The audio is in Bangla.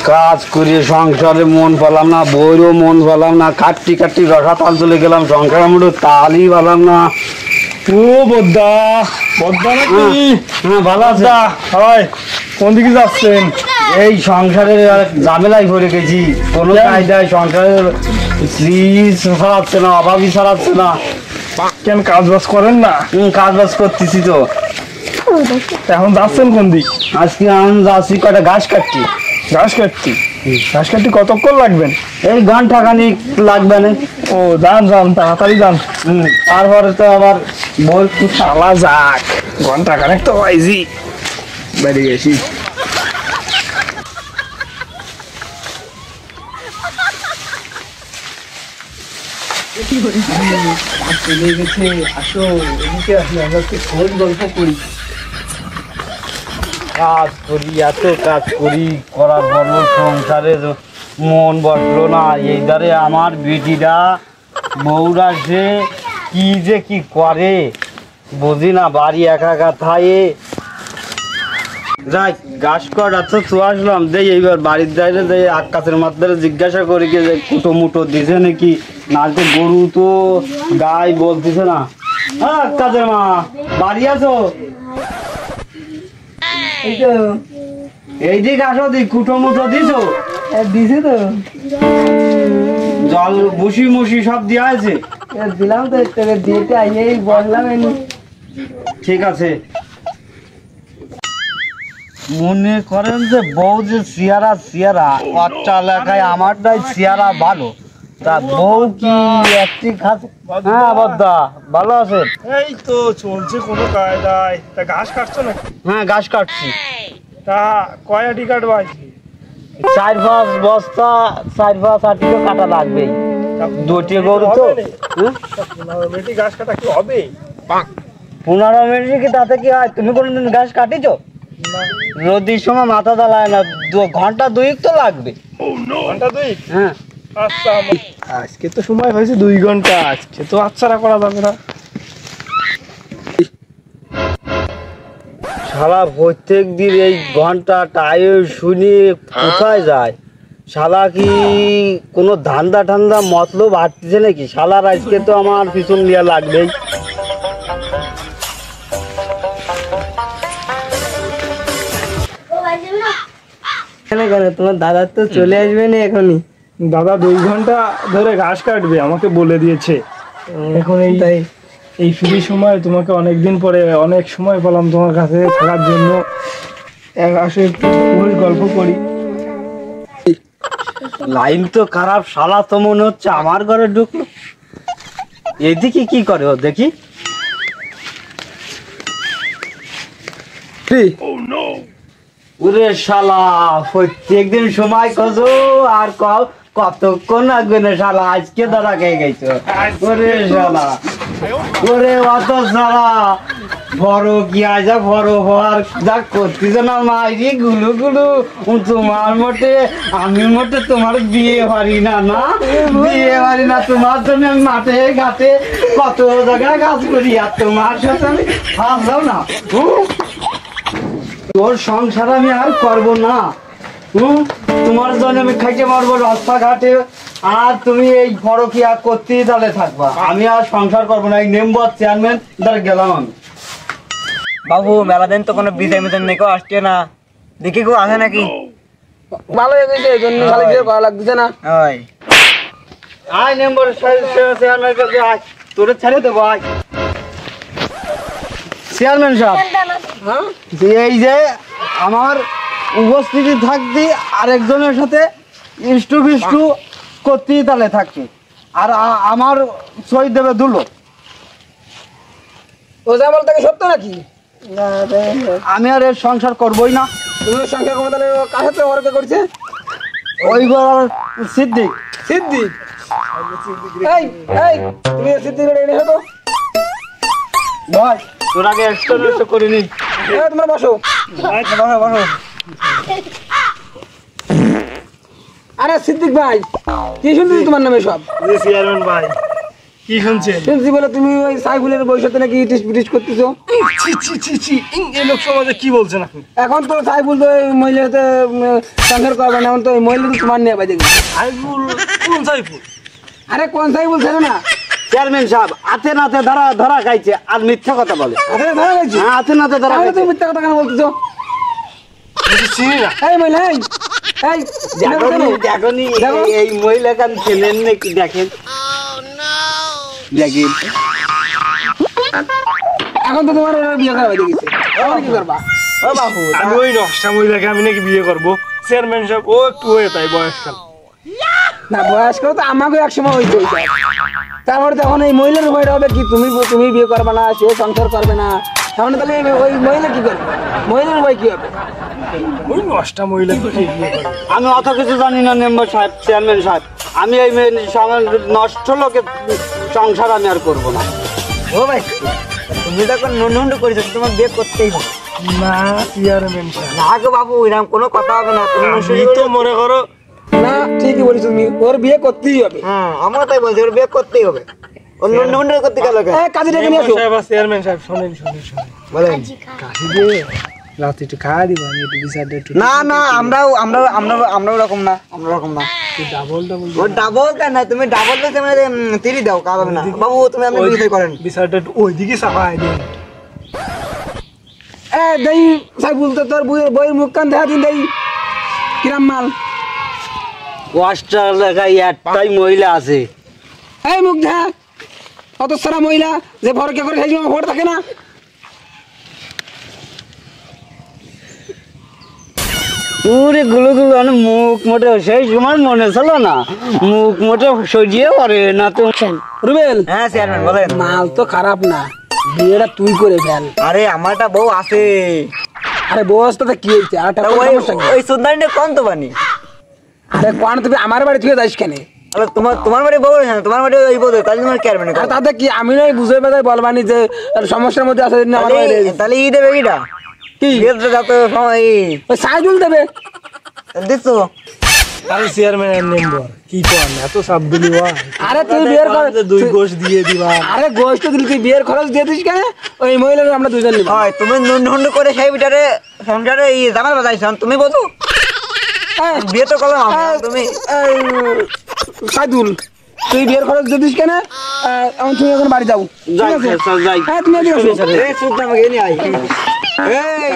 কাজ করে সংসারে মন পেলাম না, বইরও মন পেলাম না, কাটটি কাটটি রসা তাল চলে গেলাম, সংসারের মধ্যে তালই পেলাম না। ও বদ্দা বদ্দা নাকি? হ্যাঁ ভালো আছে। হয় কোন দিকে যাচ্ছেন? এই সংসারের ঝামেলায় পড়ে গেছি, কোনো কায়দায় সংসারের স্ত্রী ছাড়াচ্ছে না, অভাবই ছাড়াচ্ছে না। কেন কাজ বাজ করেন না? কাজ বাজ করতেছি তো। এখন যাচ্ছেন কোন দিক? আজকে আমি যাচ্ছি কয়টা ঘাস কাটছি। ঘাস কাটছি? ঘাস কাটতে কতক্ষণ লাগবেন? এই ঘন্টা খানিক লাগবে না। ও যান যান, তাড়াতাড়ি যান। তারপরে তো আবার বল শালা যাক, ঘন্টা খানেক তো হয়েছি বেরিয়ে গেছি। কাজ করি, এত কাজ করি, করার পর সংসারে মন বসলো না। এই ধারে আমার বেটিরা বউরা সে কি যে কি করে বুঝি না, বাড়ি একা একা থাকে। যাই ঘাস কর এত তো আসলাম, দেই এইবার বাড়ির যাইলে যাই আকাশের মাধ্যমে জিজ্ঞাসা করি যে কুটো মুটো দিছে নাকি, না তো গরু তো গাই বলতেছে না। হ্যাঁ কাজের মা বাড়ি আছো? এই দিক আসো, দিক কুটো মুটো দিছো? দিছে তো, জল ভুসি মুসি সব দেওয়া আছে? দিলাম তো, তোকে দিয়েতে আইয়েই বসলাম। ঠিক আছে। মনে করেন যে বউ যে চেয়ারা চেয়ারা কচ্চা এলাকায় আমারটাই চেয়ারা ভালো, তা বউ কি একটি খাচ্ছে? হ্যাঁ বদ্দা ভালো আছেন? এই তো চলছে কোনো কায়দায়। তা ঘাস কাটছো নাকি? হ্যাঁ ঘাস কাটছি। তা কয়টি কাটবাই? 4-5 বস্তা, 4-5 আটি তো কাটা লাগবেই, দুটি গরু তো। 15 মিনিটই ঘাস কাটা কি হবে? 15 মিনিট কি তাতে কি হয়? তুমি কোনদিন ঘাস কাটিছো? রোদির সময় মাথা জ্বালায় না, 2 ঘন্টা 2 তো লাগবে। ঘন্টা 2? হ্যাঁ আচ্ছা, আজকে তো সময় হয়েছে 2 ঘন্টা, আজকে তো আচ্ছারা করা যাবে না। শালা প্রত্যেক দিন এই ঘন্টা টাইম শুনি কোথায় যায়? শালা কি কোনো ধান্দা ঠান্দা মতলব হাঁটতেছে নাকি? শালার আজকে তো আমার পিছন নিয়ে লাগবেই। কেন তোমার দাদা তো চলে আসবে না এখনই? দাদা 2 ঘন্টা ধরে ঘাস কাটবে আমাকে বলে দিয়েছে। এখন এই ফ্রি সময় তোমাকে অনেকদিন পরে অনেক সময় পেলাম তোমার কাছে থাকার জন্য, আসে একটু গল্প করি। লাইন তো খারাপ, শালা তো মনে হচ্ছে আমার ঘরে ঢুকলো। এদিকে কি করে ও দেখি? ওরে শালা প্রত্যেকদিন সময় খোঁজো আর কতক্ষণ লাগবে না শালা, আজকে ধরা খেয়ে গেছো। ওরে শালা, ওরে অত শালা বড় কি আজা বড় হওয়ার যা করতেছ না মাইরি গুলু গুলু, তোমার মোটে আমি মোটে তোমার বিয়ে পারি না, না বিয়ে পারি না। তোমার জন্য আমি মাঠে ঘাটে কত জায়গায় কাজ করি, আর তোমার সাথে আমি ভাবলাম না। তোর সংসার আমি আর করবো না। তোমার জন্য আমি খাইতে পারবো রাস্তাঘাটে, আর তুমি এই ফরকিয়া করতেই তাহলে থাকবা। আমি আর সংসার করবো না। এই মেম্বার চেয়ারম্যান ধরে গেলাম আমি। বাবু মেলা দিন তো কোনো বিদায় মিদায় নেই, আসছে না, দেখি কেউ আসে নাকি? ভালো হয়ে গেছে, এই জন্য খালি কিছু করা লাগতেছে না। আয় মেম্বার চেয়ারম্যান কাছে আয়, তোরে ছেড়ে দেবো। আয় চেয়ারম্যান সাহেব, এই যে আমার উপস্থিতি থাকতি আরেকজনের সাথে ইষ্টু ফিষ্টু করতেই তাহলে থাকছি, আর আমার সই দেবে দুলো। ও যা বল তাকে সত্য নাকি? আমি আর এর সংসার করবোই না। তুমি সংসার করবো তাহলে কার সাথে ওরকে করছে? ওই সিদ্দিক। সিদ্দিক? এই এই তুমি সিদ্দিক এনে হতো ভাই, তোর আগে এক্সট্রা করিনি। তোমরা বসো বসো। আরে সিদ্দিক ভাই, কি শুনতেছি তোমার নামে সব? চেয়ারম্যান ভাই, কি শুনছেন? শুনছি বলে তুমি ওই সাইফুলের বউর সাথে নাকি ইটিস পিটিস করতেছো। ছি ছি ছি ছি, এই লোক সমাজে কি বলছেন আপনি? এখন তো সাইফুল তো ওই মহিলার সাথে সংসার করবে না, এখন তো ওই মহিলা তো তোমার নিয়ে বাইরে গেছে। সাইফুল? কোন সাইফুল? আরে কোন সাইফুল ছিল না? চেয়ারম্যান সাহেব হাতে নাতে ধরা খাইছে আর মিথ্যা কথা বলে। আরে ধরা গেছি। হ্যাঁ, হাতে নাতে ধরা তাহলে খাইছে। তুমি মিথ্যা কথা কেন বলতেছো? আমি চিনি না। এই মহিলা এই দেখনি দেখো। এই মহিলা কান ছিলেন নাকি? দেখেন দেখেন এখন তো তোমার ওরা বিয়ে করা বাইরে গেছে, এখন কি করবা? ও বাবু আমি ওই নকশা মহিলাকে আমি নাকি বিয়ে করবো? চেয়ারম্যান সাহেব ও একটু হয়ে তাই বয়সকাল। না বয়স্ক তো আমাকে এক সময় হইতে হইতে তারপরে তখন এই মহিলার উপায়টা হবে কি, তুমি বিয়ে করবে না, সে সংসার করবে না, তাহলে তাহলে ওই মহিলা কি করবে? মহিলার উপায় কি হবে? ওই নকশা মহিলাকে কে বিয়ে করবে? আমি অত কিছু জানি না মেম্বার সাহেব, চেয়ারম্যান সাহেব। আমি এই নষ্ট লোকের সংসার আমি আর করবো না। ও ভাই তুমি তখন নুন্ডু করেছো, তোমার বিয়ে করতেই হবে। না চেয়ারম্যান সাহেব, না গো বাবু, এরকম কোনো কথা হবে না। তুমি আমি তো মনে করো। না ঠিকই বলিস তুমি, ওর বিয়ে করতেই হবে। হ্যাঁ আমরা তাই বলছি, ওর বিয়ে করতেই হবে। ওর নুন্ডু করতে গেল কাজে ডেকে নিয়ে আসো। চেয়ারম্যান সাহেব শোনেন শোনেন শোনেন, বলেন। রাতে একটু খাওয়া দিবা, আমি একটু বিচারটা একটু না না আমরাও রকম না, আমরা রকম না। ডাবল ডাবল ও ডাবল কেন? তুমি ডাবল বলতে মানে তিরি দাও, কাবাবে না বাবু। তুমি আপনি বিয়ে করেন। বিচারটা একটু ওইদিকে চাপাই দিন। এ দেই সাইফুল, তো তোর বইয়ের মুখ কান দেখা দিন দেই কিরাম মাল। ওয়াস্টার এলাকায় একটাই মহিলা আছে। এই মুখ দেখা, অত সারা মহিলা যে ভরকে করে সেই ভর থাকে না। পুরে গুলো মুখ মোটে সেই সময় মনে ছিল না, মুখ মোটে সজিয়ে পড়ে না তো। রুবেল, হ্যাঁ চেয়ারম্যান বলেন। মাল তো খারাপ না, বিয়েটা তুই করে ফেল। আরে আমারটা বউ আছে। আরে বয়সটা কি হয়েছে? আর একটা ওই সমস্যা কি? ওই সুন্দরীটা কোন তো বানি? আরে কোন তুমি আমার বাড়ি থেকে যাইস কেন? আরে তোমার বাড়ি বউ না, তোমার বাড়ি ওই বউ, তাহলে তোমার কি আর মানে? আর তাতে কি আমি নয় বুঝে বেজায় বলবানি যে সমস্যার মধ্যে আছে না আমার বাড়ি। তাহলে ই দেবে কিটা? কি বিয়েতে যত সময় ওই সাইজুল দেবে দিছো। আরে চেয়ারম্যান মেম্বার কি করেন, এত চাপ দিলি হয়? আরে তুই বিয়ের খরচ দুই গোশ দিয়ে দিবা। আরে গোষ্ঠ দিলি, তুই বিয়ের খরচ দিয়ে দিস কেন? ওই মহিলার আমরা দুজন নিব। হয় তুমি নুন্ডু করে সেই বিটারে সংসারে এই জামাল বাজাইছ, তুমি বোঝো? বিয়ে তো করলাম আমি, তুমি সাইদুল তুই বিয়ের খরচ দিয়ে দিস কেন? এখন তুমি এখন বাড়ি যাও। ঠিক আছে? যাই হ্যাঁ তুমি এদিকে আসো। এই সুদ আমাকে নিয়ে আই। এই